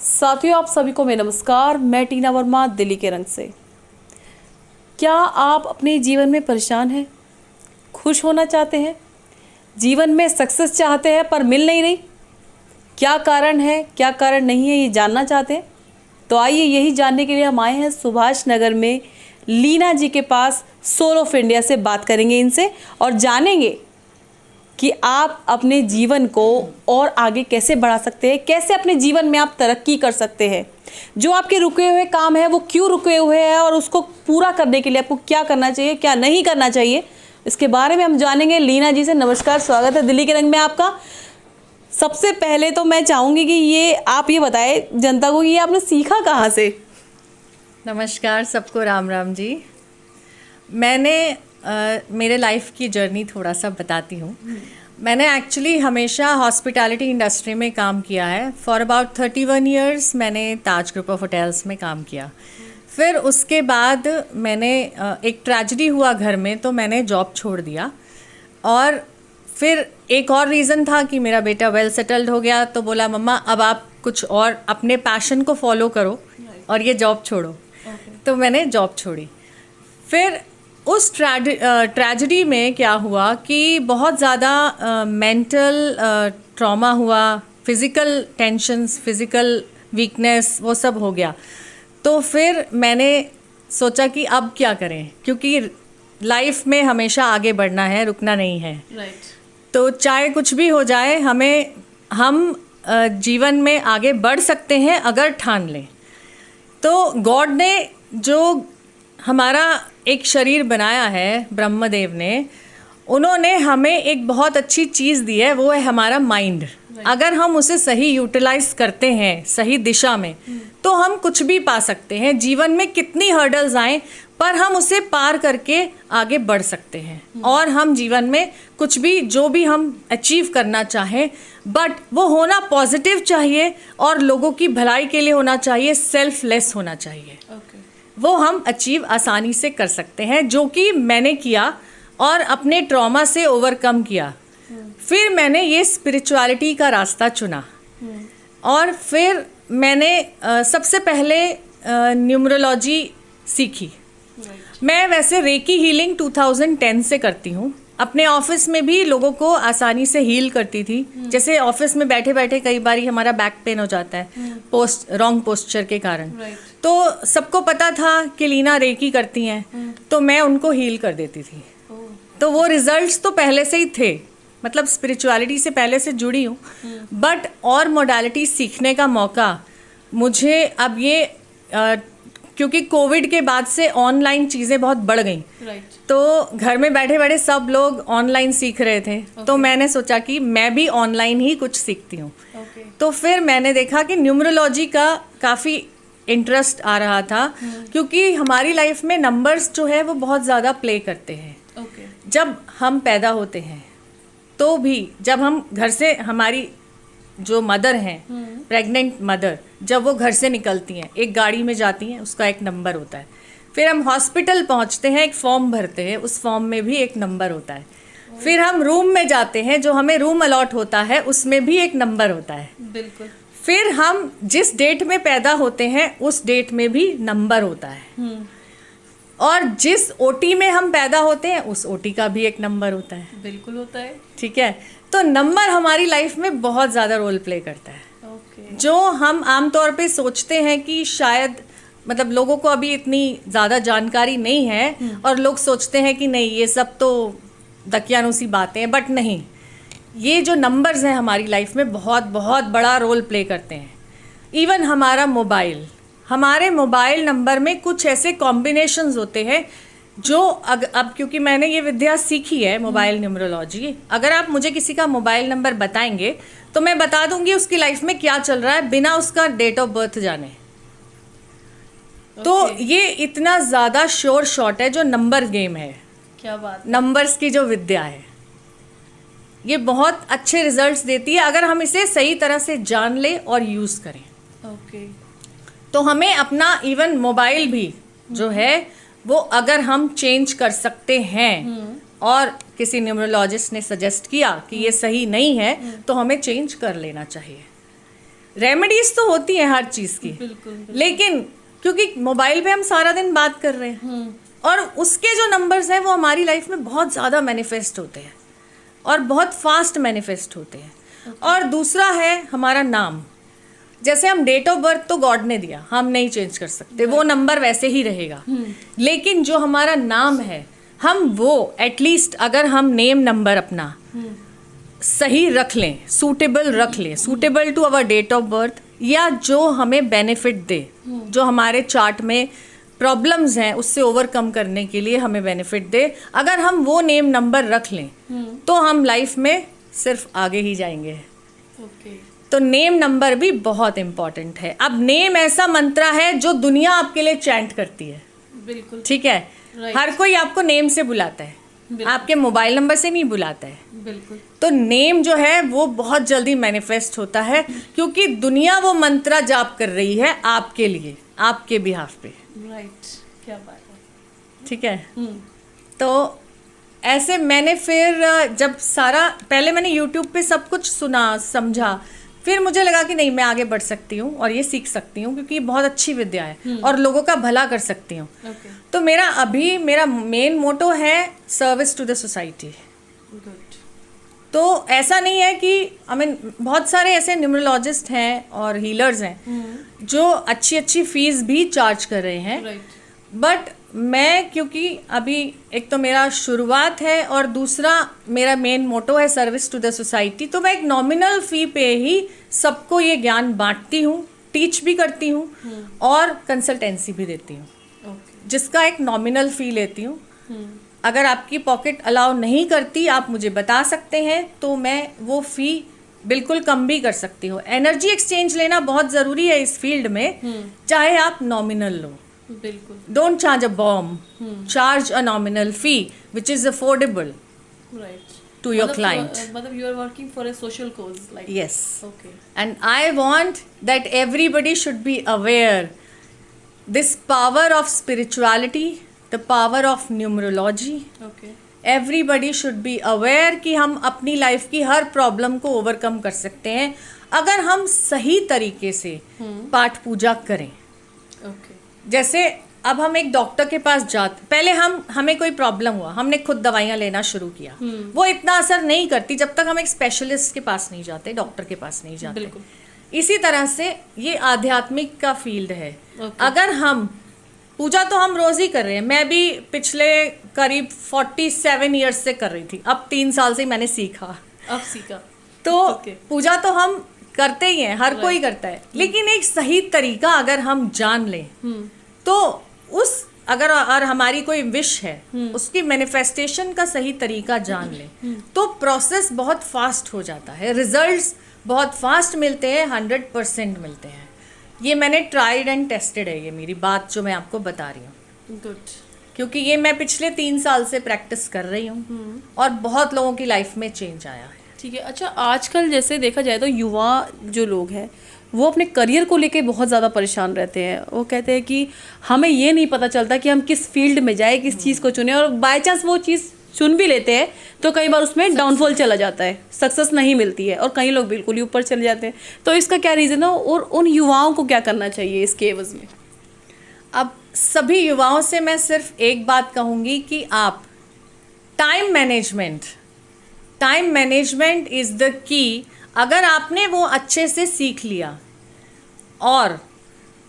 साथियों, आप सभी को मेरा नमस्कार। मैं टीना वर्मा, दिल्ली के रंग से। क्या आप अपने जीवन में परेशान हैं? खुश होना चाहते हैं? जीवन में सक्सेस चाहते हैं पर मिल नहीं रही? क्या कारण है, क्या कारण नहीं है, ये जानना चाहते हैं? तो आइए यही जानने के लिए हम आए हैं सुभाष नगर में लीना जी के पास। सोल ऑफ इंडिया से बात करेंगे इनसे और जानेंगे कि आप अपने जीवन को और आगे कैसे बढ़ा सकते हैं, कैसे अपने जीवन में आप तरक्की कर सकते हैं, जो आपके रुके हुए काम है वो क्यों रुके हुए हैं और उसको पूरा करने के लिए आपको क्या करना चाहिए, क्या नहीं करना चाहिए, इसके बारे में हम जानेंगे लीना जी से। नमस्कार, स्वागत है दिल्ली के रंग में आपका। सबसे पहले तो मैं चाहूँगी कि आप ये बताएं जनता को कि ये आपने सीखा कहाँ से? नमस्कार सबको, राम राम जी। मैंने मेरे लाइफ की जर्नी थोड़ा सा बताती हूँ। मैंने एक्चुअली हमेशा हॉस्पिटैलिटी इंडस्ट्री में काम किया है। फॉर अबाउट 31 इयर्स मैंने ताज ग्रुप ऑफ होटल्स में काम किया। फिर उसके बाद मैंने एक ट्रेजेडी हुआ घर में, तो मैंने जॉब छोड़ दिया। और फिर एक और रीज़न था कि मेरा बेटा वेल सेटल्ड हो गया, तो बोला मम्मा अब आप कुछ और अपने पैशन को फॉलो करो और ये जॉब छोड़ो। तो मैंने जॉब छोड़ी। फिर उस ट्रेजेडी में क्या हुआ कि बहुत ज़्यादा मेंटल ट्रॉमा हुआ, फिज़िकल टेंशन्स, फिज़िकल वीकनेस, वो सब हो गया। तो फिर मैंने सोचा कि अब क्या करें, क्योंकि लाइफ में हमेशा आगे बढ़ना है, रुकना नहीं है। तो चाहे कुछ भी हो जाए, हम जीवन में आगे बढ़ सकते हैं अगर ठान लें। तो गॉड ने जो हमारा एक शरीर बनाया है, ब्रह्मदेव ने, उन्होंने हमें एक बहुत अच्छी चीज़ दी है, वो है हमारा माइंड। अगर हम उसे सही यूटिलाइज करते हैं सही दिशा में, तो हम कुछ भी पा सकते हैं। जीवन में कितनी हर्डल्स आएँ पर हम उसे पार करके आगे बढ़ सकते हैं और हम जीवन में कुछ भी, जो भी हम अचीव करना चाहें, बट वो होना पॉजिटिव चाहिए और लोगों की भलाई के लिए होना चाहिए, सेल्फलेस होना चाहिए। वो हम अचीव आसानी से कर सकते हैं, जो कि मैंने किया और अपने ट्रॉमा से ओवरकम किया। फिर मैंने ये स्पिरिचुअलिटी का रास्ता चुना और फिर मैंने सबसे पहले न्यूमरोलॉजी सीखी। मैं वैसे रेकी हीलिंग 2010 से करती हूँ। अपने ऑफिस में भी लोगों को आसानी से हील करती थी। जैसे ऑफिस में बैठे बैठे कई बार हमारा बैक पेन हो जाता है रॉन्ग पोस्चर के कारण। तो सबको पता था कि लीना रेकी करती हैं, तो मैं उनको हील कर देती थी। तो वो रिजल्ट्स तो पहले से ही थे, मतलब स्पिरिचुअलिटी से पहले से जुड़ी हूँ। बट और मोडालिटी सीखने का मौका मुझे अब ये क्योंकि कोविड के बाद से ऑनलाइन चीज़ें बहुत बढ़ गई। तो घर में बैठे बैठे सब लोग ऑनलाइन सीख रहे थे। तो मैंने सोचा कि मैं भी ऑनलाइन ही कुछ सीखती हूँ। तो फिर मैंने देखा कि न्यूमरोलॉजी का काफ़ी इंटरेस्ट आ रहा था, क्योंकि हमारी लाइफ में नंबर्स जो है वो बहुत ज़्यादा प्ले करते हैं। जब हम पैदा होते हैं तो भी, जब हम घर से, हमारी जो मदर हैं, प्रेग्नेंट मदर, जब वो घर से निकलती हैं, एक गाड़ी में जाती हैं, उसका एक नंबर होता है। फिर हम हॉस्पिटल पहुंचते हैं, एक फॉर्म भरते हैं, उस फॉर्म में भी एक नंबर होता है। फिर हम रूम में जाते हैं, जो हमें रूम अलॉट होता है, उसमें भी एक नंबर होता है। बिल्कुल। फिर हम जिस डेट में पैदा होते हैं उस डेट में भी नंबर होता है। और जिस ओटी में हम पैदा होते हैं उस ओटी का भी एक नंबर होता है। बिल्कुल होता है। ठीक है। तो नंबर हमारी लाइफ में बहुत ज़्यादा रोल प्ले करता है। जो हम आमतौर पे सोचते हैं कि शायद, मतलब लोगों को अभी इतनी ज़्यादा जानकारी नहीं है और लोग सोचते हैं कि नहीं, ये सब तो दकियानूसी बातें हैं, बट नहीं, ये जो नंबर्स हैं हमारी लाइफ में बहुत बहुत बड़ा रोल प्ले करते हैं। इवन हमारे मोबाइल नंबर में कुछ ऐसे कॉम्बिनेशंस होते हैं जो अब क्योंकि मैंने ये विद्या सीखी है, मोबाइल न्यूमरोलॉजी, अगर आप मुझे किसी का मोबाइल नंबर बताएंगे तो मैं बता दूंगी उसकी लाइफ में क्या चल रहा है, बिना उसका डेट ऑफ बर्थ जाने। तो ये इतना ज़्यादा श्योर शॉट है जो नंबर गेम है। क्या बात। नंबर्स की जो विद्या है, ये बहुत अच्छे रिजल्ट्स देती है अगर हम इसे सही तरह से जान ले और यूज़ करें। तो हमें अपना इवन मोबाइल भी जो है वो अगर हम चेंज कर सकते हैं, और किसी न्यूमरोलॉजिस्ट ने सजेस्ट किया कि ये सही नहीं है, तो हमें चेंज कर लेना चाहिए। रेमेडीज तो होती हैं हर चीज़ की, बिल्कुल। लेकिन क्योंकि मोबाइल पे हम सारा दिन बात कर रहे हैं और उसके जो नंबर्स हैं वो हमारी लाइफ में बहुत ज़्यादा मैनिफेस्ट होते हैं और बहुत फास्ट मैनिफेस्ट होते हैं। और दूसरा है हमारा नाम। जैसे हम डेट ऑफ बर्थ तो गॉड ने दिया, हम नहीं चेंज कर सकते, वो नंबर वैसे ही रहेगा। लेकिन जो हमारा नाम है, हम वो एटलीस्ट अगर हम नेम नंबर अपना सही रख लें, सूटेबल रख लें, suitable to our date of birth, या जो हमें बेनिफिट दे, जो हमारे चार्ट में प्रॉब्लम्स हैं उससे ओवरकम करने के लिए हमें बेनिफिट दे, अगर हम वो नेम नंबर रख लें तो हम लाइफ में सिर्फ आगे ही जाएंगे। तो नेम नंबर भी बहुत इम्पॉर्टेंट है। अब नेम ऐसा मंत्र है जो दुनिया आपके लिए चैंट करती है, बिल्कुल ठीक है। हर कोई आपको नेम से बुलाता है, आपके मोबाइल नंबर से नहीं बुलाता है। बिल्कुल। तो नेम जो है वो बहुत जल्दी मैनिफेस्ट होता है, क्योंकि दुनिया वो मंत्र जाप कर रही है आपके लिए, आपके बिहाफ पे। राइट, क्या बात है। ठीक है। तो ऐसे मैंने फिर जब सारा पहले मैंने यूट्यूब पे सब कुछ सुना समझा, फिर मुझे लगा कि नहीं, मैं आगे बढ़ सकती हूँ और ये सीख सकती हूँ, क्योंकि ये बहुत अच्छी विद्या है और लोगों का भला कर सकती हूँ। तो मेरा मेन मोटो है सर्विस टू द सोसाइटी। तो ऐसा नहीं है कि बहुत सारे ऐसे न्यूमरोलॉजिस्ट हैं और हीलर्स हैं जो अच्छी अच्छी फीस भी चार्ज कर रहे हैं, बट मैं क्योंकि अभी एक तो मेरा शुरुआत है और दूसरा मेरा मेन मोटो है सर्विस टू द सोसाइटी, तो मैं एक नॉमिनल फ़ी पे ही सबको ये ज्ञान बांटती हूँ, टीच भी करती हूँ और कंसल्टेंसी भी देती हूँ, जिसका एक नॉमिनल फ़ी लेती हूँ। अगर आपकी पॉकेट अलाउ नहीं करती, आप मुझे बता सकते हैं, तो मैं वो फ़ी बिल्कुल कम भी कर सकती हूँ। एनर्जी एक्सचेंज लेना बहुत ज़रूरी है इस फील्ड में, चाहे आप नॉमिनल लो। बिल्कुल। Don't charge a bomb. Charge a nominal fee, which is affordable Right. to your client. मतलब you are working for a social cause, like. Yes. Okay. And I want that everybody should be aware this power of spirituality, the power of numerology. Okay. Everybody should be aware कि हम अपनी life की हर problem को overcome कर सकते हैं अगर हम सही तरीके से पाठ पूजा करें। Okay. जैसे अब हम एक डॉक्टर के पास जाते, पहले हमें कोई प्रॉब्लम हुआ, हमने खुद दवाइयाँ लेना शुरू किया, वो इतना असर नहीं करती जब तक हम एक स्पेशलिस्ट के पास नहीं जाते, डॉक्टर के पास नहीं जाते। इसी तरह से ये आध्यात्मिक का फील्ड है। अगर हम पूजा तो हम रोज ही कर रहे हैं, मैं भी पिछले करीब 47 ईयर्स से कर रही थी, अब 3 साल से मैंने सीखा। अब सीखा तो पूजा तो हम करते ही हैं, हर कोई करता है, लेकिन एक सही तरीका अगर हम जान लें तो अगर हमारी कोई विश है, उसकी मैनिफेस्टेशन का सही तरीका जान लें तो प्रोसेस बहुत फास्ट हो जाता है, रिजल्ट्स बहुत फास्ट मिलते हैं, 100% मिलते हैं। ये मैंने ट्राइड एंड टेस्टेड है, ये मेरी बात जो मैं आपको बता रही हूँ। गुड। क्योंकि ये मैं पिछले 3 साल से प्रैक्टिस कर रही हूँ और बहुत लोगों की लाइफ में चेंज आया है। ठीक है। अच्छा, आजकल जैसे देखा जाए तो युवा जो लोग हैं वो अपने करियर को लेके बहुत ज़्यादा परेशान रहते हैं। वो कहते हैं कि हमें ये नहीं पता चलता कि हम किस फील्ड में जाए, किस चीज़ को चुने, और बाय चांस वो चीज़ चुन भी लेते हैं तो कई बार उसमें डाउनफॉल चला जाता है, सक्सेस नहीं मिलती है, और कई लोग बिल्कुल ही ऊपर चले जाते हैं। तो इसका क्या रीज़न है और उन युवाओं को क्या करना चाहिए इसके एवज में? अब सभी युवाओं से मैं सिर्फ एक बात कहूँगी कि आप time management is the key. अगर आपने वो अच्छे से सीख लिया और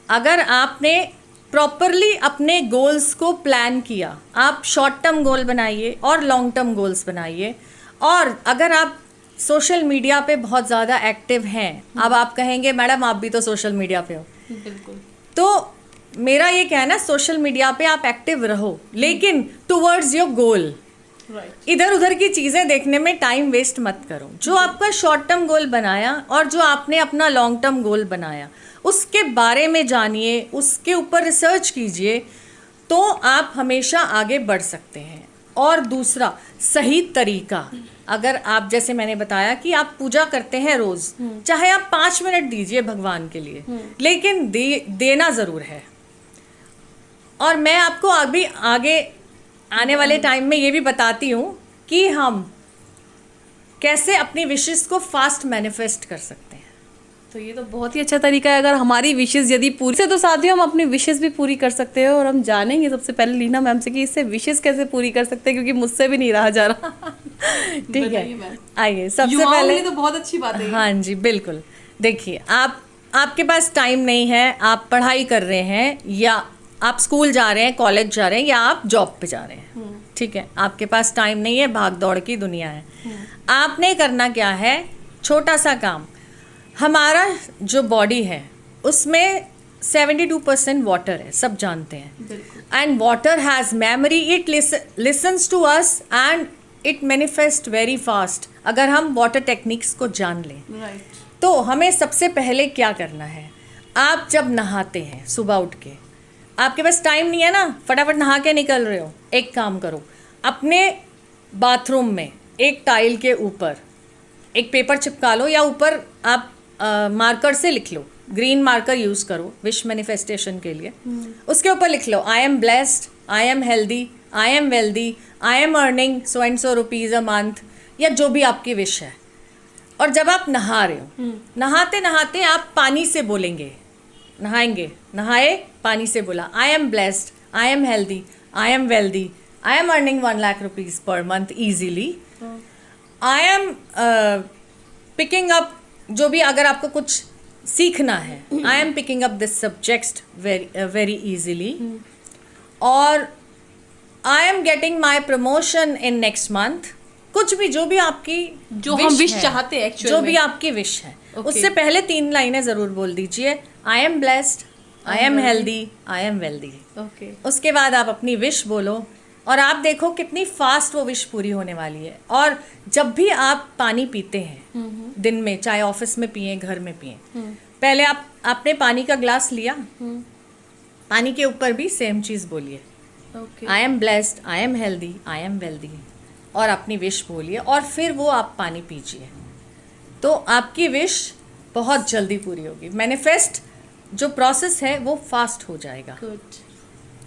अगर आपने प्रॉपरली अपने गोल्स को प्लान किया, आप शॉर्ट टर्म गोल बनाइए और लॉन्ग टर्म गोल्स बनाइए। और अगर आप सोशल मीडिया पे बहुत ज़्यादा एक्टिव हैं, अब आप कहेंगे मैडम आप भी तो सोशल मीडिया पे हो, बिल्कुल, तो मेरा ये कहना, सोशल मीडिया पे आप एक्टिव रहो लेकिन टुवर्ड्स योर गोल। इधर उधर की चीज़ें देखने में टाइम वेस्ट मत करो। जो आपका शॉर्ट टर्म गोल बनाया और जो आपने अपना लॉन्ग टर्म गोल बनाया उसके बारे में जानिए, उसके ऊपर रिसर्च कीजिए, तो आप हमेशा आगे बढ़ सकते हैं। और दूसरा, सही तरीका, अगर आप जैसे मैंने बताया कि आप पूजा करते हैं रोज़, चाहे आप 5 मिनट दीजिए भगवान के लिए, लेकिन देना ज़रूर है। और मैं आपको अभी आगे आने वाले टाइम में ये भी बताती हूँ कि हम कैसे अपनी विशेस को फास्ट मैनिफेस्ट कर सकते हैं। तो ये तो बहुत ही अच्छा तरीका है। अगर हमारी विशेष यदि पूरी से, तो साथियों हम अपनी विशेष भी पूरी कर सकते हैं। और हम जानेंगे सबसे पहले लीना मैम से कि इससे विशेष कैसे पूरी कर सकते हैं, क्योंकि मुझसे भी नहीं रहा जा रहा। ठीक है, आइए सबसे पहले तो बहुत अच्छी बात है। हाँ जी, बिल्कुल। देखिए, आपके पास टाइम नहीं है, आप पढ़ाई कर रहे हैं, या आप स्कूल जा रहे हैं, कॉलेज जा रहे हैं, या आप जॉब पे जा रहे हैं, ठीक है, आपके पास टाइम नहीं है, भाग दौड़ की दुनिया है। आपने करना क्या है, छोटा सा काम। हमारा जो बॉडी है उसमें 72% वाटर है, सब जानते हैं। And water has memory, it listens to us and it manifest very fast, अगर हम वाटर टेक्निक्स को जान लें। तो हमें सबसे पहले क्या करना है, आप जब नहाते हैं सुबह उठ के, आपके पास टाइम नहीं है ना, फटाफट नहा के निकल रहे हो, एक काम करो, अपने बाथरूम में एक टाइल के ऊपर एक पेपर चिपका लो, या ऊपर आप मार्कर से लिख लो, ग्रीन मार्कर यूज़ करो विश मैनिफेस्टेशन के लिए। उसके ऊपर लिख लो, I am blessed, I am healthy, I am wealthy, I am earning so and so rupees a month, या जो भी आपकी विश है। और जब आप नहा रहे हो, नहाते नहाते आप पानी से बोलेंगे, नहाए पानी से बोला, I am blessed, I am healthy, I am wealthy, I am earning 1 lakh rupees per month easily, I am picking up, जो भी अगर आपको कुछ सीखना है, I am picking up this subject very easily, और I am getting my promotion in next month. कुछ भी, जो भी आपकी जो हम विश चाहते हैं, जो भी आपकी विश है, उससे पहले 3 लाइनें ज़रूर बोल दीजिए, आई am blessed, I am healthy, I am wealthy. उसके बाद आप अपनी विश बोलो, और आप देखो कितनी फास्ट वो विश पूरी होने वाली है। और जब भी आप पानी पीते हैं दिन में, चाहे ऑफिस में पिए, घर में पिए, पहले आपने पानी का ग्लास लिया, पानी के ऊपर भी सेम चीज़ बोलिए, आई am blessed, I am healthy, I am wealthy, और अपनी विश बोलिए, और फिर वो आप पानी पीजिए, तो आपकी विश बहुत जल्दी पूरी होगी। मैनिफेस्ट जो प्रोसेस है वो फास्ट हो जाएगा।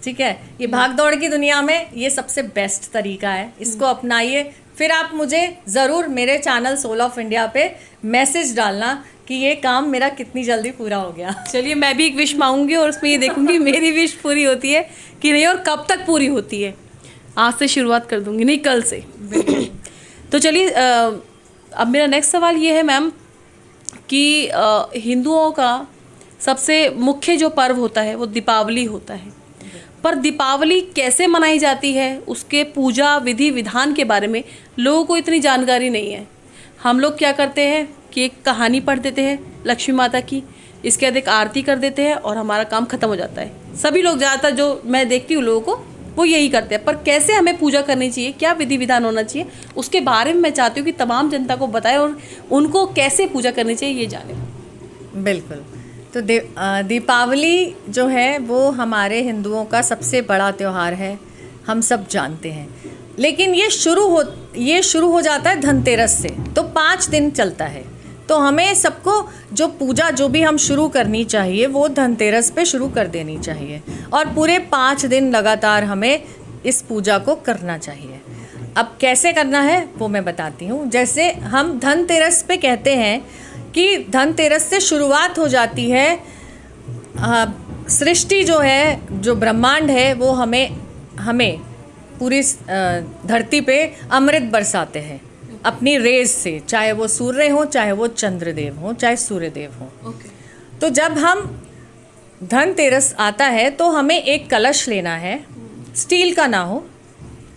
ठीक है, ये भाग दौड़ की दुनिया में ये सबसे बेस्ट तरीका है, इसको अपनाइए। फिर आप मुझे ज़रूर मेरे चैनल सोल ऑफ इंडिया पे मैसेज डालना कि ये काम मेरा कितनी जल्दी पूरा हो गया। चलिए, मैं भी एक विश मांगूंगी और उसमें ये देखूंगी मेरी विश पूरी होती है कि नहीं, और कब तक पूरी होती है। आज से शुरुआत कर दूंगी, नहीं कल से। तो चलिए, अब मेरा नेक्स्ट सवाल ये है मैम कि हिंदुओं का सबसे मुख्य जो पर्व होता है वो दीपावली होता है, पर दीपावली कैसे मनाई जाती है, उसके पूजा विधि विधान के बारे में लोगों को इतनी जानकारी नहीं है। हम लोग क्या करते हैं कि एक कहानी पढ़ देते हैं लक्ष्मी माता की, इसके बाद एक आरती कर देते हैं और हमारा काम ख़त्म हो जाता है। सभी लोग ज़्यादातर जो मैं देखती हूँ लोगों को वो यही करते हैं, पर कैसे हमें पूजा करनी चाहिए, क्या विधि विधान होना चाहिए, उसके बारे में मैं चाहती हूँ कि तमाम जनता को बताएं और उनको कैसे पूजा करनी चाहिए ये जाने। बिल्कुल। तो दीपावली जो है वो हमारे हिंदुओं का सबसे बड़ा त्यौहार है, हम सब जानते हैं। लेकिन ये शुरू हो जाता है धनतेरस से, तो 5 दिन चलता है। तो हमें सबको जो पूजा जो भी हम शुरू करनी चाहिए वो धनतेरस पे शुरू कर देनी चाहिए, और पूरे 5 दिन लगातार हमें इस पूजा को करना चाहिए। अब कैसे करना है वो मैं बताती हूँ। जैसे हम धनतेरस पे कहते हैं कि धनतेरस से शुरुआत हो जाती है, सृष्टि जो है, जो ब्रह्मांड है, वो हमें पूरी धरती पे अमृत बरसाते हैं अपनी रेज से, चाहे वो सूर्य हो, चाहे वो चंद्रदेव हो, चाहे सूर्यदेव हो। तो जब हम धनतेरस आता है तो हमें एक कलश लेना है, स्टील का ना हो,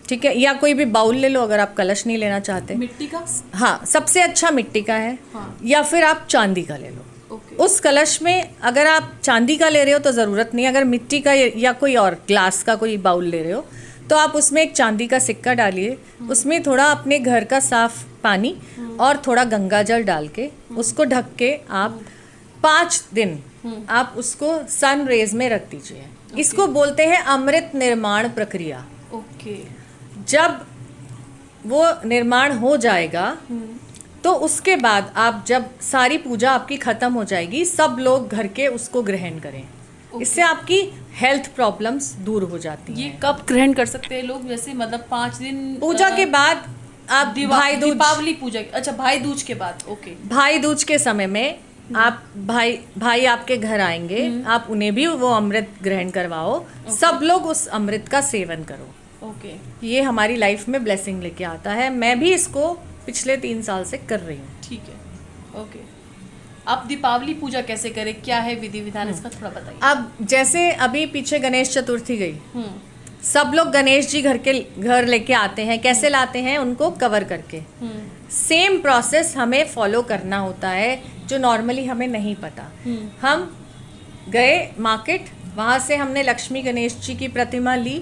ठीक है, या कोई भी बाउल ले लो अगर आप कलश नहीं लेना चाहते। मिट्टी का? हाँ, सबसे अच्छा मिट्टी का है। या फिर आप चांदी का ले लो। उस कलश में अगर आप चांदी का ले रहे हो तो ज़रूरत नहीं, अगर मिट्टी का या कोई और ग्लास का कोई बाउल ले रहे हो तो आप उसमें एक चांदी का सिक्का डालिए, उसमें थोड़ा अपने घर का साफ पानी और थोड़ा गंगा जल डाल के उसको ढक के आप 5 दिन आप उसको सन रेज में रख दीजिए। इसको बोलते हैं अमृत निर्माण प्रक्रिया। जब वो निर्माण हो जाएगा तो उसके बाद आप, जब सारी पूजा आपकी ख़त्म हो जाएगी, सब लोग घर के उसको ग्रहण करें। इससे आपकी हेल्थ प्रॉब्लम्स दूर हो जाती हैं। ये कब ग्रहण कर सकते हैं लोग? जैसे मतलब 5 दिन पूजा के बाद आप भाई दूज, दीपावली पूजा, अच्छा भाई दूज के बाद। ओके, भाई दूज के समय में आप भाई आपके घर आएंगे, आप उन्हें भी वो अमृत ग्रहण करवाओ, सब लोग उस अमृत का सेवन करो। ओके। ये हमारी लाइफ में ब्लेसिंग लेके आता है। मैं भी इसको पिछले 3 साल से कर रही हूँ। ठीक है, ओके। आप दीपावली पूजा कैसे करें, क्या है विधि विधान, इसका थोड़ा बताइए। अब जैसे अभी पीछे गणेश चतुर्थी गई, हम्म। सब लोग गणेश जी घर लेके आते हैं। कैसे लाते हैं? उनको कवर करके। सेम प्रोसेस हमें फॉलो करना होता है, जो नॉर्मली हमें नहीं पता। हम गए मार्केट, वहाँ से हमने लक्ष्मी गणेश जी की प्रतिमा ली,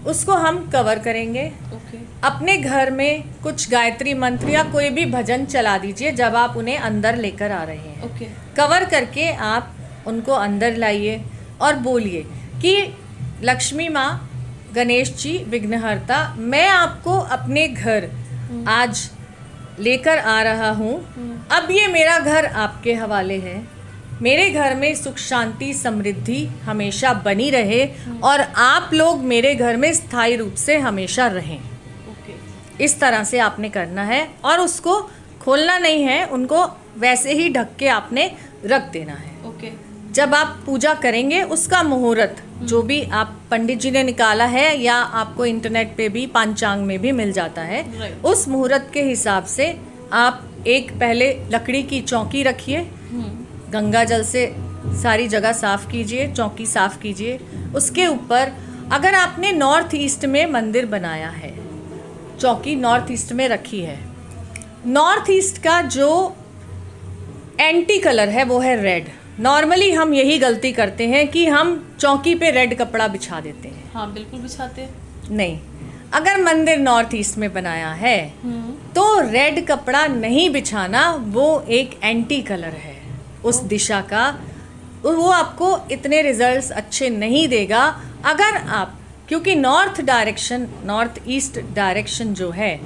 उसको हम कवर करेंगे। ओके। अपने घर में कुछ गायत्री मंत्र या कोई भी भजन चला दीजिए जब आप उन्हें अंदर लेकर आ रहे हैं। ओके। कवर करके आप उनको अंदर लाइए और बोलिए कि लक्ष्मी माँ, गणेश जी, विघ्नहर्ता, मैं आपको अपने घर आज लेकर आ रहा हूँ। अब ये मेरा घर आपके हवाले है। मेरे घर में सुख शांति समृद्धि हमेशा बनी रहे और आप लोग मेरे घर में स्थायी रूप से हमेशा रहें। ओके। इस तरह से आपने करना है और उसको खोलना नहीं है, उनको वैसे ही ढक के आपने रख देना है। ओके। जब आप पूजा करेंगे उसका मुहूर्त जो भी आप पंडित जी ने निकाला है या आपको इंटरनेट पे भी पंचांग में भी मिल जाता है, Right. उस मुहूर्त के हिसाब से आप एक पहले लकड़ी की चौकी रखिए, गंगा जल से सारी जगह साफ कीजिए, चौकी साफ कीजिए। उसके ऊपर अगर आपने नॉर्थ ईस्ट में मंदिर बनाया है, चौकी नॉर्थ ईस्ट में रखी है, नॉर्थ ईस्ट का जो एंटी कलर है वो है रेड। नॉर्मली हम यही गलती करते हैं कि हम चौकी पे रेड कपड़ा बिछा देते हैं। हाँ, बिल्कुल बिछाते हैं। नहीं, अगर मंदिर नॉर्थ ईस्ट में बनाया है तो रेड कपड़ा नहीं बिछाना, वो एक एंटी कलर है उस दिशा का। वो आपको इतने रिजल्ट्स अच्छे नहीं देगा अगर आप, क्योंकि नॉर्थ ईस्ट डायरेक्शन जो है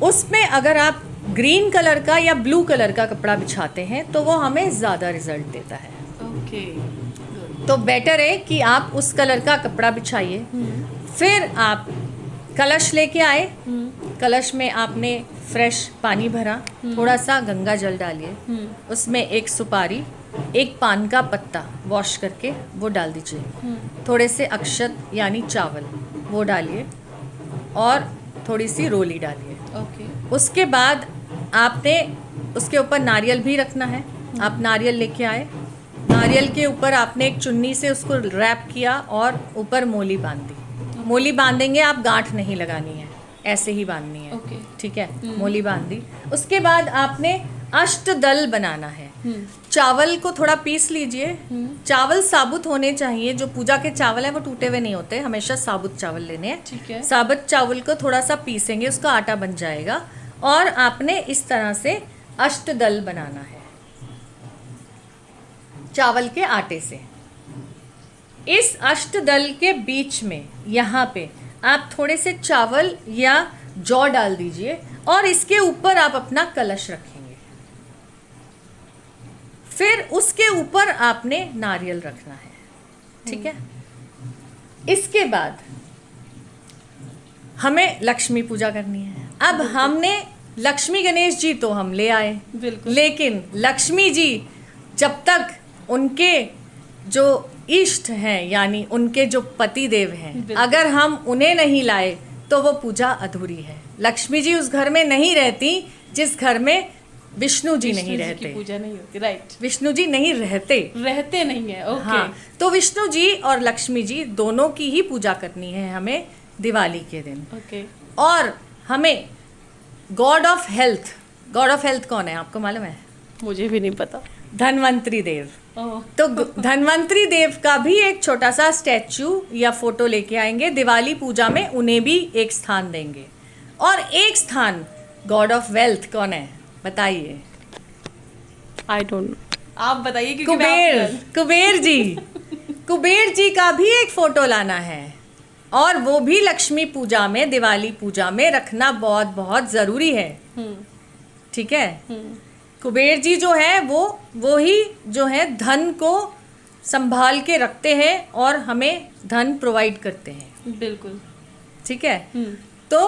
उसमें अगर आप ग्रीन कलर का या ब्लू कलर का कपड़ा बिछाते हैं तो वो हमें ज़्यादा रिजल्ट देता है। ओके। तो बेटर है कि आप उस कलर का कपड़ा बिछाइए। फिर आप कलश लेके आए, कलश में आपने फ्रेश पानी भरा, थोड़ा सा गंगा जल डालिए, उसमें एक सुपारी, एक पान का पत्ता वॉश करके वो डाल दीजिए, थोड़े से अक्षत यानी चावल वो डालिए और थोड़ी सी रोली डालिए। ओके। उसके बाद आपने उसके ऊपर नारियल भी रखना है। आप नारियल लेके आए, नारियल के ऊपर आपने एक चुन्नी से उसको रैप किया और ऊपर मोली बांध दी। मोली बांधेंगे आप, गांठ नहीं लगानी है, ऐसे ही बांधनी है। ओके। ठीक है, मोली बांध दी। उसके बाद आपने अष्टदल बनाना है। चावल को थोड़ा पीस लीजिए। चावल साबुत होने चाहिए, जो पूजा के चावल है वो टूटे हुए नहीं होते, हमेशा साबुत चावल लेने हैं। ठीक है। साबुत चावल को थोड़ा सा पीसेंगे, उसका आटा बन जाएगा और आपने इस तरह से अष्टदल बनाना है चावल के आटे से। इस अष्टदल के बीच में यहाँ पे आप थोड़े से चावल या जौ डाल दीजिए और इसके ऊपर आप अपना कलश रखेंगे। फिर उसके ऊपर आपने नारियल रखना है। ठीक है। इसके बाद हमें लक्ष्मी पूजा करनी है। अब हमने लक्ष्मी गणेश जी तो हम ले आए, बिल्कुल। लेकिन लक्ष्मी जी जब तक उनके जो इष्ट हैं यानी उनके जो पति देव हैं, अगर हम उन्हें नहीं लाए तो वो पूजा अधूरी है। लक्ष्मी जी उस घर में नहीं रहती जिस घर में विष्णु जी नहीं रहते। पूजा नहीं होती। राइट। विष्णु जी नहीं रहते नहीं है। ओके। हाँ, तो विष्णु जी और लक्ष्मी जी दोनों की ही पूजा करनी है हमें दिवाली के दिन। ओके। और हमें गॉड ऑफ हेल्थ कौन है आपको मालूम है? मुझे भी नहीं पता। धन्वंतरी देव। ओह। तो धन्वंतरी देव का भी एक छोटा सा स्टैचू या फोटो लेके आएंगे, दिवाली पूजा में उन्हें भी एक स्थान देंगे। और एक स्थान गॉड ऑफ वेल्थ कौन है बताइए? आई डोंट नो, आप बताइए क्योंकि मैं कुबेर जी का भी एक फोटो लाना है और वो भी लक्ष्मी पूजा में, दिवाली पूजा में रखना बहुत बहुत ज़रूरी है। ठीक है। कुबेर जी जो है वो ही जो है धन को संभाल के रखते हैं और हमें धन प्रोवाइड करते हैं। बिल्कुल। ठीक है। तो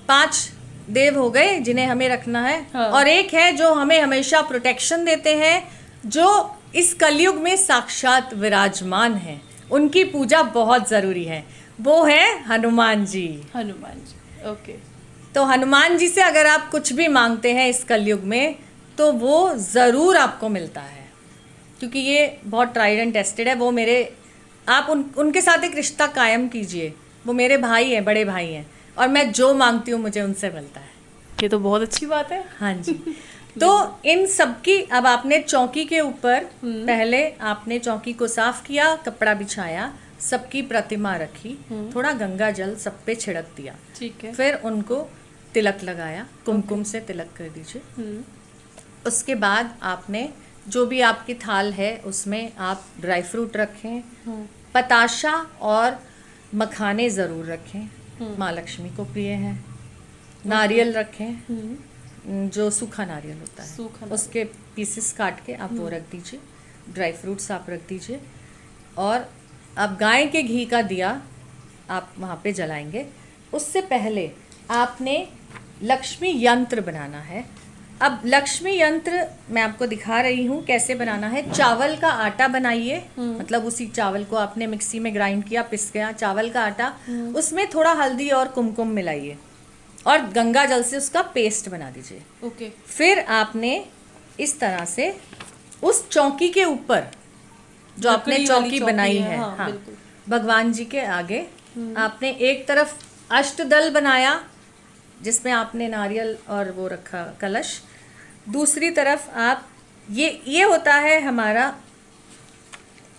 5 देव हो गए जिन्हें हमें रखना है। हाँ। और एक है जो हमें हमेशा प्रोटेक्शन देते हैं, जो इस कलयुग में साक्षात विराजमान हैं, उनकी पूजा बहुत ज़रूरी है। वो है हनुमान जी। हनुमान जी, ओके। तो हनुमान जी से अगर आप कुछ भी मांगते हैं इस कलयुग में तो वो ज़रूर आपको मिलता है, क्योंकि ये बहुत ट्राइड एंड टेस्टेड है। वो मेरे, आप उनके साथ एक रिश्ता कायम कीजिए। वो मेरे भाई हैं, बड़े भाई हैं, और मैं जो मांगती हूँ मुझे उनसे मिलता है। ये तो बहुत अच्छी बात है। हाँ जी। तो इन सब की, अब आपने चौकी के ऊपर पहले आपने चौकी को साफ किया, कपड़ा बिछाया, सबकी प्रतिमा रखी, थोड़ा गंगा जल सब पे छिड़क दिया, ठीक है। फिर उनको तिलक लगाया, कुमकुम से तिलक कर दीजिए। उसके बाद आपने जो भी आपकी थाल है उसमें आप ड्राई फ्रूट रखें, पताशा और मखाने ज़रूर रखें, माँ लक्ष्मी को प्रिय है। नारियल रखें, जो सूखा नारियल होता है, सूखा उसके पीसेस काट के आप वो रख दीजिए। ड्राई फ्रूट्स आप रख दीजिए, और अब गाय के घी का दिया आप वहाँ पे जलाएंगे। उससे पहले आपने लक्ष्मी यंत्र बनाना है। अब लक्ष्मी यंत्र मैं आपको दिखा रही हूँ कैसे बनाना है। चावल का आटा बनाइए, मतलब उसी चावल को आपने मिक्सी में ग्राइंड किया, पिस गया चावल का आटा, उसमें थोड़ा हल्दी और कुमकुम मिलाइए और गंगा जल से उसका पेस्ट बना दीजिए। ओके। फिर आपने इस तरह से उस चौकी के ऊपर जो आपने लकड़ी वाली चौकी चौकी बनाई है, है, हाँ, हाँ, बिल्कुल। भगवान जी के आगे आपने एक तरफ अष्टदल बनाया जिसमें आपने नारियल और वो रखा कलश, दूसरी तरफ आप ये होता है हमारा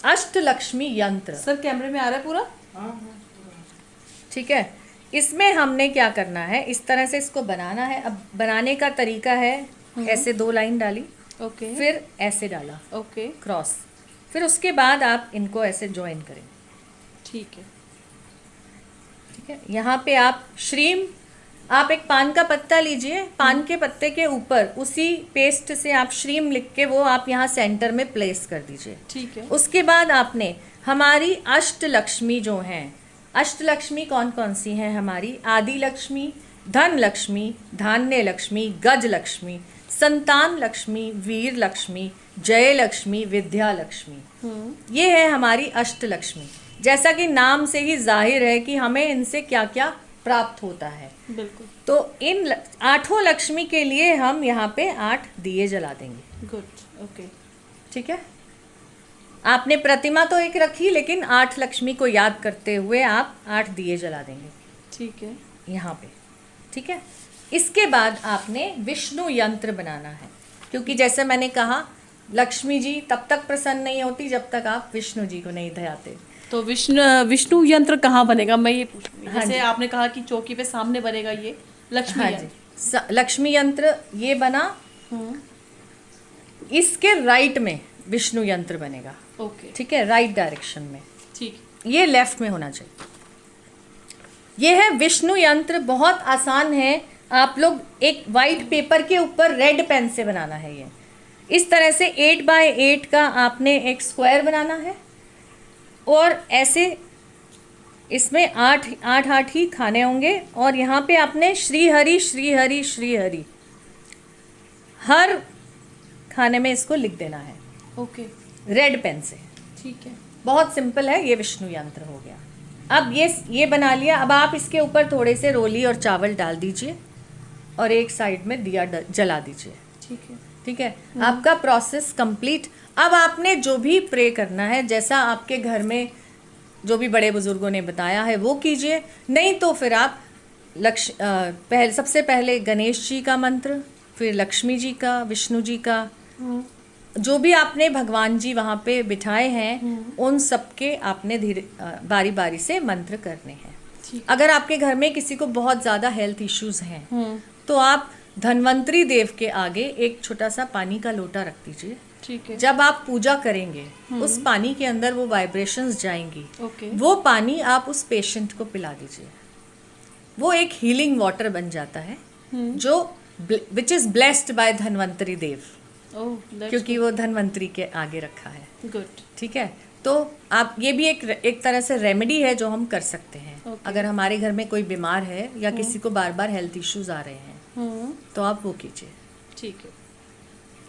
अष्टलक्ष्मी यंत्र। सर कैमरे में आ रहा है पूरा? ठीक है। इसमें हमने क्या करना है, इस तरह से इसको बनाना है। अब बनाने का तरीका है, ऐसे 2 लाइन डाली, ओके। फिर ऐसे डाला, ओके, क्रॉस, फिर उसके बाद आप इनको ऐसे ज्वाइन करें। ठीक है। ठीक है। यहाँ पे आप श्रीम, आप एक पान का पत्ता लीजिए, पान के पत्ते के ऊपर उसी पेस्ट से आप श्रीम लिख के वो आप यहाँ सेंटर में प्लेस कर दीजिए। ठीक है। उसके बाद आपने हमारी अष्टलक्ष्मी जो हैं, अष्टलक्ष्मी कौन कौन सी हैं हमारी? आदि लक्ष्मी, धन लक्ष्मी, धान्य लक्ष्मी, गज लक्ष्मी, संतान लक्ष्मी, वीर लक्ष्मी, जय लक्ष्मी, विद्या लक्ष्मी। ये है हमारी अष्टलक्ष्मी। जैसा कि नाम से ही जाहिर है कि हमें इनसे क्या क्या प्राप्त होता है। बिल्कुल। तो इन 8 लक्ष्मी के लिए हम यहाँ पे 8 दिए जला देंगे। Good, okay. ठीक है। आपने प्रतिमा तो एक रखी, लेकिन 8 लक्ष्मी को याद करते हुए आप 8 दिए जला देंगे। ठीक है। यहाँ पे, ठीक है। इसके बाद आपने विष्णु यंत्र बनाना है, क्योंकि जैसे मैंने कहा लक्ष्मी जी तब तक प्रसन्न नहीं होती जब तक आप विष्णु जी को नहीं ध्याते। तो विष्णु यंत्र कहाँ बनेगा, मैं ये पूछूंगी। हाँ जैसे जी। आपने कहा कि चौकी पे सामने बनेगा ये लक्ष्मी हाँ यंत्र। जी, लक्ष्मी यंत्र ये बना, इसके राइट में विष्णु यंत्र बनेगा। ओके, ठीक है, राइट डायरेक्शन में। ठीक। ये लेफ्ट में होना चाहिए। ये है विष्णु यंत्र, बहुत आसान है। आप लोग एक वाइट पेपर के ऊपर रेड पेन से बनाना है। ये इस तरह से 8 बाय 8 का आपने एक स्क्वायर बनाना है, और ऐसे इसमें 8 ही खाने होंगे, और यहाँ पे आपने श्री हरि श्री हरि श्री हरि हर खाने में इसको लिख देना है ओके, रेड पेन से। ठीक है। बहुत सिंपल है, ये विष्णु यंत्र हो गया। अब ये बना लिया। अब आप इसके ऊपर थोड़े से रोली और चावल डाल दीजिए और एक साइड में दिया जला दीजिए। ठीक है। ठीक है, आपका प्रोसेस कंप्लीट। अब आपने जो भी प्रे करना है, जैसा आपके घर में जो भी बड़े बुजुर्गों ने बताया है वो कीजिए। नहीं तो फिर आप सबसे पहले गणेश जी का मंत्र, फिर लक्ष्मी जी का, विष्णु जी का, जो भी आपने भगवान जी वहाँ पे बिठाए हैं उन सबके आपने धीरे बारी बारी से मंत्र करने हैं। अगर आपके घर में किसी को बहुत ज़्यादा हेल्थ इश्यूज हैं तो आप धन्वंतरी देव के आगे एक छोटा सा पानी का लोटा रख दीजिए। ठीक है। जब आप पूजा करेंगे उस पानी के अंदर वो वाइब्रेशंस जाएंगी। ओके। वो पानी आप उस पेशेंट को पिला दीजिए। वो एक हीलिंग वाटर बन जाता है जो which is blessed by Dhanvantari Dev, क्योंकि वो धन्वंतरी के आगे रखा है। गुड। ठीक है, तो आप ये भी एक तरह से रेमेडी है जो हम कर सकते हैं। अगर हमारे घर में कोई बीमार है या किसी को बार बार हेल्थ इश्यूज आ रहे हैं तो आप वो कीजिए। ठीक है।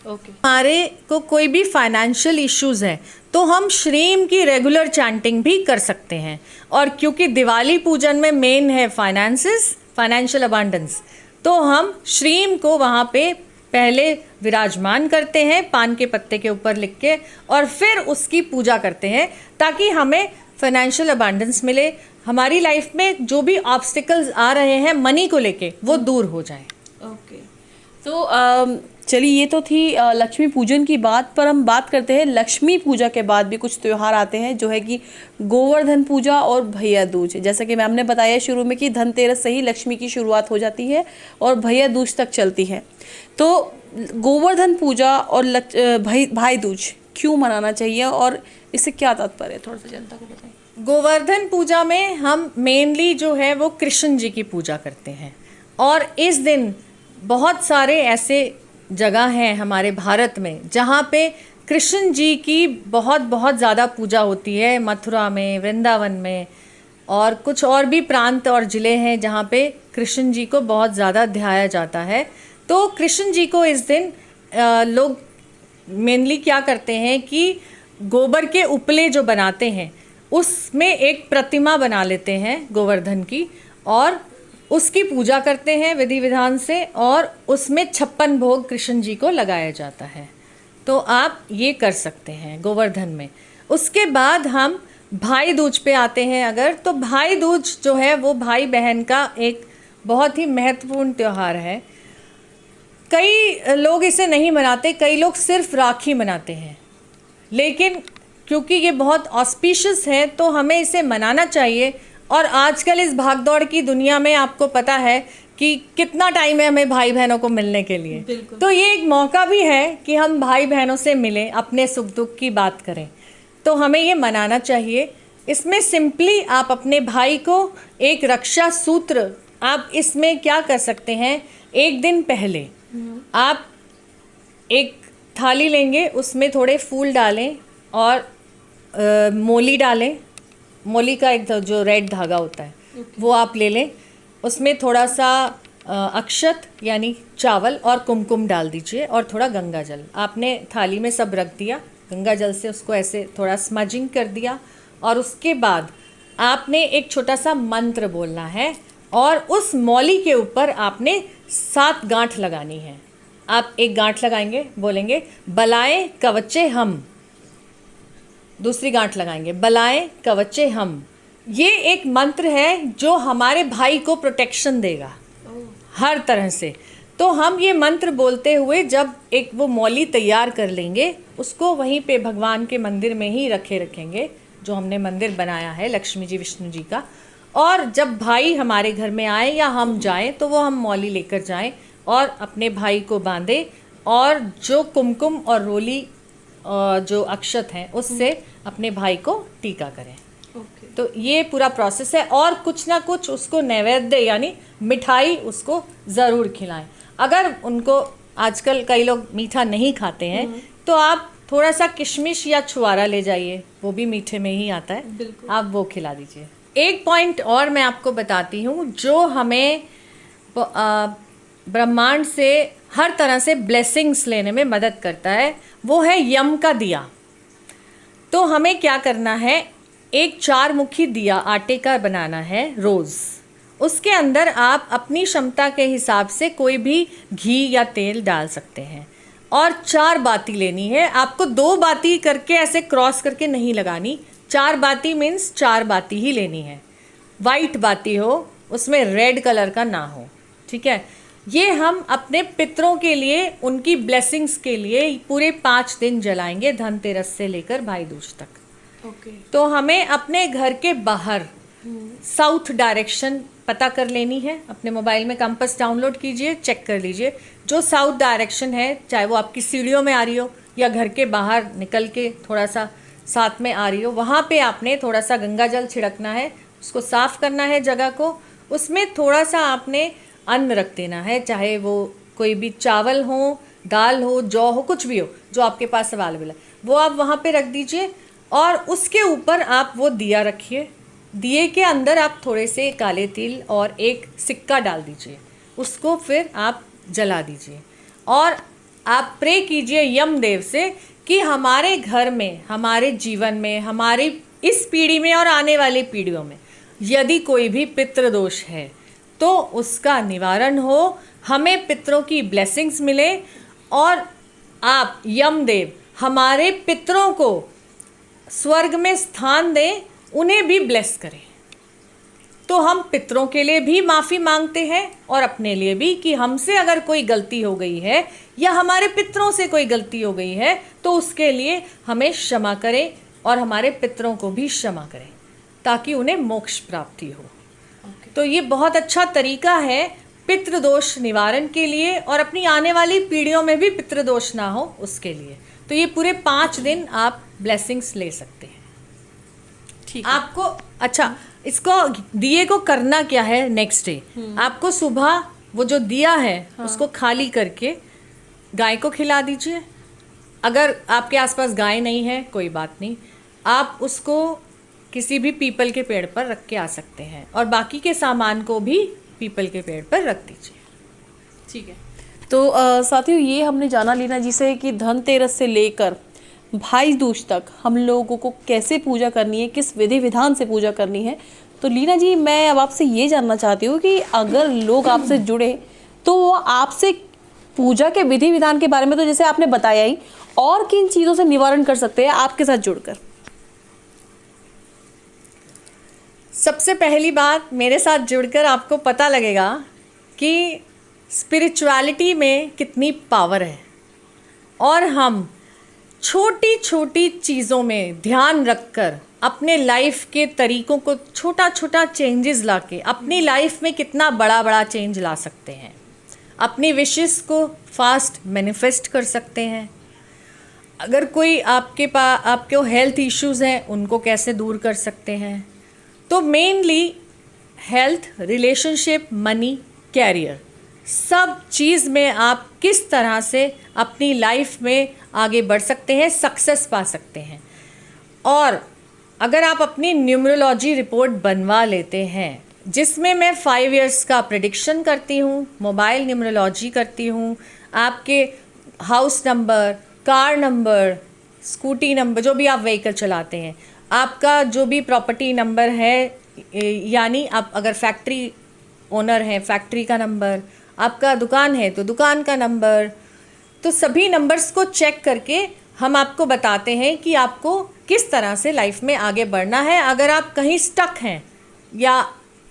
ओके। हमारे को कोई भी फाइनेंशियल इश्यूज है तो हम श्रीम की रेगुलर चैंटिंग भी कर सकते हैं। और क्योंकि दिवाली पूजन में मेन है फाइनेंसेस, फाइनेंशियल अबांडेंस, तो हम श्रीम को वहाँ पे पहले विराजमान करते हैं पान के पत्ते के ऊपर लिख के, और फिर उसकी पूजा करते हैं ताकि हमें फाइनेंशियल अबांडेंस मिले, हमारी लाइफ में जो भी ऑब्स्टिकल्स आ रहे हैं मनी को लेके वो दूर हो जाएं। ओके। तो चलिए, ये तो थी लक्ष्मी पूजन की बात, पर हम बात करते हैं लक्ष्मी पूजा के बाद भी कुछ त्यौहार आते हैं, जो है कि गोवर्धन पूजा और भैया दूज। जैसा कि मैम ने बताया शुरू में कि धनतेरस से ही लक्ष्मी की शुरुआत हो जाती है और भैया दूज तक चलती है। तो गोवर्धन पूजा और भाई दूज क्यों मनाना चाहिए और इससे क्या तात्पर्य है, थोड़ा सा जनता को बताएं। गोवर्धन पूजा में हम मेनली जो है वो कृष्ण जी की पूजा करते हैं, और इस दिन बहुत सारे ऐसे जगह हैं हमारे भारत में जहाँ पे कृष्ण जी की बहुत बहुत ज़्यादा पूजा होती है। मथुरा में, वृंदावन में, और कुछ और भी प्रांत और ज़िले हैं जहाँ पे कृष्ण जी को बहुत ज़्यादा ध्याया जाता है। तो कृष्ण जी को इस दिन लोग मेनली क्या करते हैं कि गोबर के उपले जो बनाते हैं उसमें एक प्रतिमा बना लेते हैं गोवर्धन की, और उसकी पूजा करते हैं विधि विधान से, और उसमें 56 भोग कृष्ण जी को लगाया जाता है। तो आप ये कर सकते हैं गोवर्धन में। उसके बाद हम भाई दूज पे आते हैं अगर, तो भाई दूज जो है वो भाई बहन का एक बहुत ही महत्वपूर्ण त्यौहार है। कई लोग इसे नहीं मनाते, कई लोग सिर्फ राखी मनाते हैं, लेकिन क्योंकि ये बहुत ऑस्पिशियस है तो हमें इसे मनाना चाहिए। और आजकल इस भागदौड़ की दुनिया में आपको पता है कि कितना टाइम है हमें भाई बहनों को मिलने के लिए, तो ये एक मौका भी है कि हम भाई बहनों से मिलें, अपने सुख दुख की बात करें, तो हमें ये मनाना चाहिए। इसमें सिंपली आप अपने भाई को एक रक्षा सूत्र, आप इसमें क्या कर सकते हैं, एक दिन पहले आप एक थाली लेंगे, उसमें थोड़े फूल डालें और मोली डालें। मोली का एक जो रेड धागा होता है वो आप ले लें, उसमें थोड़ा सा अक्षत यानी चावल और कुमकुम डाल दीजिए, और थोड़ा गंगा जल आपने थाली में सब रख दिया। गंगा जल से उसको ऐसे थोड़ा स्मजिंग कर दिया, और उसके बाद आपने एक छोटा सा मंत्र बोलना है, और उस मौली के ऊपर आपने 7 गांठ लगानी है। आप एक गांठ लगाएंगे, बोलेंगे बलाए कवचे हम, दूसरी गांठ लगाएंगे बलाए कवचे हम। ये एक मंत्र है जो हमारे भाई को प्रोटेक्शन देगा हर तरह से। तो हम ये मंत्र बोलते हुए जब एक वो मौली तैयार कर लेंगे, उसको वहीं पे भगवान के मंदिर में ही रखेंगे, जो हमने मंदिर बनाया है लक्ष्मी जी विष्णु जी का। और जब भाई हमारे घर में आए या हम जाएं तो वो हम मौली लेकर जाएं और अपने भाई को बांधे, और जो कुमकुम और रोली जो अक्षत हैं उससे अपने भाई को टीका करें। तो ये पूरा प्रोसेस है, और कुछ ना कुछ उसको नैवेद्य यानी मिठाई उसको ज़रूर खिलाएं। अगर उनको, आजकल कई लोग मीठा नहीं खाते हैं, तो आप थोड़ा सा किशमिश या छुआरा ले जाइए, वो भी मीठे में ही आता है, आप वो खिला दीजिए। एक पॉइंट और मैं आपको बताती हूँ जो हमें ब्रह्मांड से हर तरह से ब्लेसिंग्स लेने में मदद करता है, वो है यम का दिया। तो हमें क्या करना है, एक 4 मुखी दिया आटे का बनाना है रोज़। उसके अंदर आप अपनी क्षमता के हिसाब से कोई भी घी या तेल डाल सकते हैं, और 4 बाती लेनी है आपको। 2 बाती करके ऐसे क्रॉस करके नहीं लगानी, 4 बाती मीन्स 4 बाती ही लेनी है। वाइट बाती हो, उसमें रेड कलर का ना हो, ठीक है। ये हम अपने पितरों के लिए, उनकी ब्लेसिंग्स के लिए पूरे 5 दिन जलाएंगे, धनतेरस से लेकर भाई दूज तक। तो हमें अपने घर के बाहर साउथ डायरेक्शन पता कर लेनी है। अपने मोबाइल में कंपास डाउनलोड कीजिए, चेक कर लीजिए जो साउथ डायरेक्शन है, चाहे वो आपकी सीढ़ियों में आ रही हो या घर के बाहर निकल के थोड़ा सा साथ में आ रही हो, वहाँ पे आपने थोड़ा सा गंगा जल छिड़कना है, उसको साफ़ करना है जगह को। उसमें थोड़ा सा आपने अन्न रख देना है, चाहे वो कोई भी चावल हो, दाल हो, जौ हो, कुछ भी हो जो आपके पास अवेलेबल है, वो आप वहाँ पे रख दीजिए। और उसके ऊपर आप वो दिया रखिए। दिए के अंदर आप थोड़े से काले तिल और एक सिक्का डाल दीजिए, उसको फिर आप जला दीजिए। और आप प्रे कीजिए यमदेव से कि हमारे घर में, हमारे जीवन में, हमारी इस पीढ़ी में और आने वाली पीढ़ियों में यदि कोई भी पितृदोष है तो उसका निवारण हो, हमें पितरों की ब्लेसिंग्स मिले और आप यमदेव हमारे पितरों को स्वर्ग में स्थान दें, उन्हें भी ब्लेस करें। तो हम पितरों के लिए भी माफ़ी मांगते हैं और अपने लिए भी कि हमसे अगर कोई गलती हो गई है या हमारे पितरों से कोई गलती हो गई है तो उसके लिए हमें क्षमा करें और हमारे पितरों को भी क्षमा करें ताकि उन्हें मोक्ष प्राप्ति हो। तो ये बहुत अच्छा तरीका है पितृदोष निवारण के लिए और अपनी आने वाली पीढ़ियों में भी पितृदोष ना हो उसके लिए। तो ये पूरे 5 दिन आप ब्लेसिंग्स ले सकते हैं। ठीक है। आपको अच्छा, इसको दिए को करना क्या है नेक्स्ट डे, आपको सुबह वो जो दिया है उसको खाली करके गाय को खिला दीजिए। अगर आपके आसपास गाय नहीं है कोई बात नहीं, आप उसको किसी भी पीपल के पेड़ पर रख के आ सकते हैं और बाकी के सामान को भी पीपल के पेड़ पर रख दीजिए। ठीक है। तो साथियों, ये हमने जाना लीना जी से कि धनतेरस से लेकर भाई दूज तक हम लोगों को कैसे पूजा करनी है, किस विधि विधान से पूजा करनी है। तो लीना जी, मैं अब आपसे ये जानना चाहती हूँ कि अगर लोग आपसे जुड़े तो वो आपसे पूजा के विधि विधान के बारे में तो जैसे आपने बताया ही, और किन चीज़ों से निवारण कर सकते हैं आपके साथ जुड़कर? सबसे पहली बात, मेरे साथ जुड़कर आपको पता लगेगा कि स्पिरिचुअलिटी में कितनी पावर है और हम छोटी छोटी चीज़ों में ध्यान रखकर अपने लाइफ के तरीकों को छोटा छोटा चेंजेस लाके अपनी लाइफ में कितना बड़ा बड़ा चेंज ला सकते हैं। अपनी विशेस को फास्ट मैनिफेस्ट कर सकते हैं। अगर कोई आपके हेल्थ इश्यूज़ हैं उनको कैसे दूर कर सकते हैं। तो mainly health, relationship, money, career, सब चीज़ में आप किस तरह से अपनी लाइफ में आगे बढ़ सकते हैं, सक्सेस पा सकते हैं। और अगर आप अपनी न्यूमरोलॉजी रिपोर्ट बनवा लेते हैं जिसमें मैं 5 इयर्स का प्रेडिक्शन करती हूँ, मोबाइल न्यूमरोलॉजी करती हूँ, आपके house number, car number, scooty number, जो भी आप व्हीकल चलाते हैं, आपका जो भी प्रॉपर्टी नंबर है, यानी आप अगर फैक्ट्री ओनर हैं फैक्ट्री का नंबर, आपका दुकान है तो दुकान का नंबर, तो सभी नंबर्स को चेक करके हम आपको बताते हैं कि आपको किस तरह से लाइफ में आगे बढ़ना है। अगर आप कहीं स्टक हैं या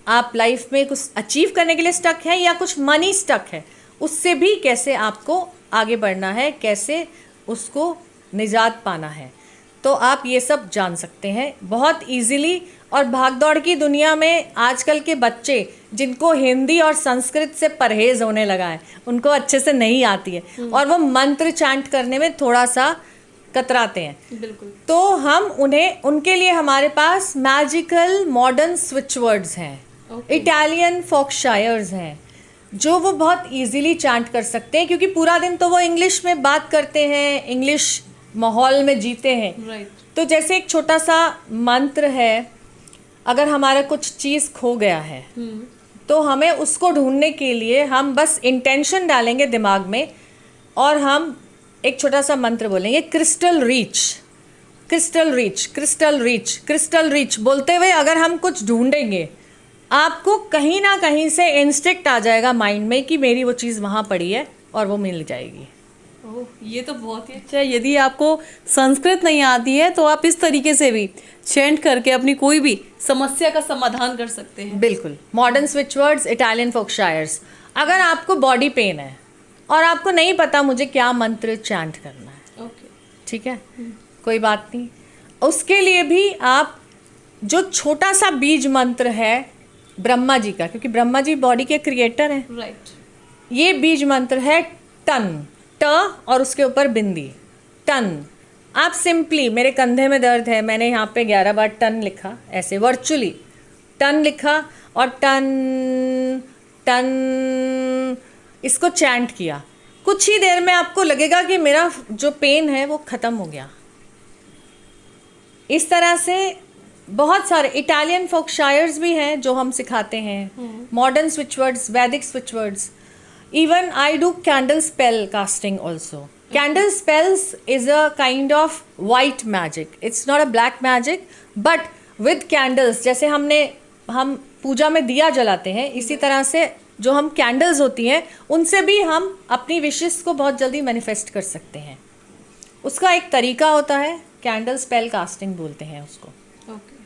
आप लाइफ में कुछ अचीव करने के लिए स्टक हैं या कुछ मनी स्टक है, उससे भी कैसे आपको आगे बढ़ना है, कैसे उसको निजात पाना है, तो आप ये सब जान सकते हैं बहुत इजीली। और भागदौड़ की दुनिया में आजकल के बच्चे जिनको हिंदी और संस्कृत से परहेज़ होने लगा है, उनको अच्छे से नहीं आती है और वो मंत्र चैंट करने में थोड़ा सा कतराते हैं। बिल्कुल। तो हम उनके लिए हमारे पास मैजिकल मॉडर्न स्विच वर्ड्स हैं, इटालियन फोकशायर्स हैं, जो वो बहुत इजीली चैंट कर सकते हैं क्योंकि पूरा दिन तो वो इंग्लिश में बात करते हैं, इंग्लिश माहौल में जीते हैं। राइट। तो जैसे एक छोटा सा मंत्र है, अगर हमारा कुछ चीज़ खो गया है तो हमें उसको ढूंढने के लिए हम बस इंटेंशन डालेंगे दिमाग में और हम एक छोटा सा मंत्र बोलेंगे, crystal reach, crystal reach, crystal reach, crystal reach बोलते हुए अगर हम कुछ ढूंढेंगे, आपको कहीं ना कहीं से इंस्टिक्ट आ जाएगा माइंड में कि मेरी वो चीज़ वहाँ पड़ी है और वो मिल जाएगी। ओह, ये तो बहुत ही अच्छा है। यदि आपको संस्कृत नहीं आती है तो आप इस तरीके से भी चैंट करके अपनी कोई भी समस्या का समाधान कर सकते हैं। बिल्कुल। मॉडर्न स्विच वर्ड्स, इटालियन फोकशायर्स। अगर आपको बॉडी पेन है और आपको नहीं पता मुझे क्या मंत्र चैंट करना है, ओके, ठीक है, कोई बात नहीं, उसके लिए भी आप जो छोटा सा बीज मंत्र है ब्रह्मा जी का, क्योंकि ब्रह्मा जी बॉडी के क्रिएटर हैं, राइट। ये बीज मंत्र है टन, ट और उसके ऊपर बिंदी, टन। आप सिंपली, मेरे कंधे में दर्द है, मैंने यहाँ पे 11 बार टन लिखा, ऐसे वर्चुअली टन लिखा और टन टन इसको चैंट किया। कुछ ही देर में आपको लगेगा कि मेरा जो पेन है वो ख़त्म हो गया। इस तरह से बहुत सारे इटालियन फोकशायर्स भी हैं जो हम सिखाते हैं, मॉडर्न स्विच वर्ड्स, वैदिक switch words. Even I do candle spell casting also. Candle spells is a kind of white magic. It's not a black magic, but with candles, जैसे हम पूजा में दिया जलाते हैं, इसी तरह से जो हम कैंडल्स होती हैं उनसे भी हम अपनी विशेस को बहुत जल्दी मैनिफेस्ट कर सकते हैं. उसका एक तरीका होता है, कैंडल स्पेल कास्टिंग बोलते हैं उसको.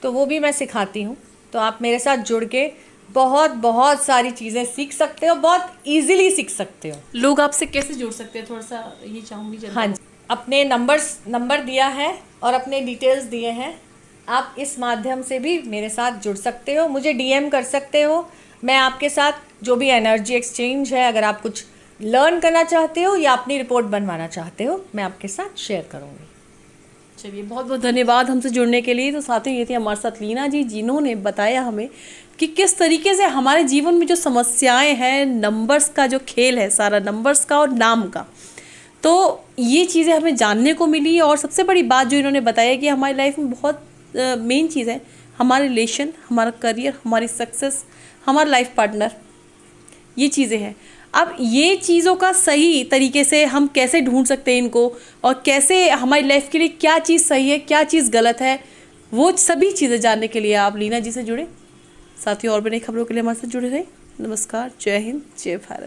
तो वो भी मैं सिखाती हूँ. तो आप मेरे साथ जुड़ के बहुत सारी चीज़ें सीख सकते हो, बहुत इजीली सीख सकते हो. लोग आपसे कैसे जुड़ सकते हैं, थोड़ा सा ये चाहूँगी जानना. हाँ जी, अपने नंबर दिया है और अपने डिटेल्स दिए हैं. आप इस माध्यम से भी मेरे साथ जुड़ सकते हो, मुझे डीएम कर सकते हो. मैं आपके साथ जो भी एनर्जी एक्सचेंज है, अगर आप कुछ लर्न करना चाहते हो या अपनी रिपोर्ट बनवाना चाहते हो, मैं आपके साथ शेयर करूँगी. चलिए, बहुत बहुत धन्यवाद हमसे जुड़ने के लिए. तो साथ ही ये थी हमारे साथ लीना जी, जिन्होंने बताया हमें कि किस तरीके से हमारे जीवन में जो समस्याएं हैं, नंबर्स का जो खेल है सारा, नंबर्स का और नाम का, तो ये चीज़ें हमें जानने को मिली. और सबसे बड़ी बात जो इन्होंने बताया कि हमारी लाइफ में बहुत मेन चीज़ है हमारे रिलेशन, हमारा करियर, हमारी सक्सेस, हमारा लाइफ पार्टनर, ये चीज़ें हैं. अब ये चीज़ों का सही तरीके से हम कैसे ढूंढ सकते हैं इनको, और कैसे हमारी लाइफ के लिए क्या चीज़ सही है, क्या चीज़ गलत है, वो सभी चीज़ें जानने के लिए आप लीना जी से जुड़े. साथ ही और भी नई खबरों के लिए हमारे साथ जुड़े रहें. नमस्कार, जय हिंद, जय भारत.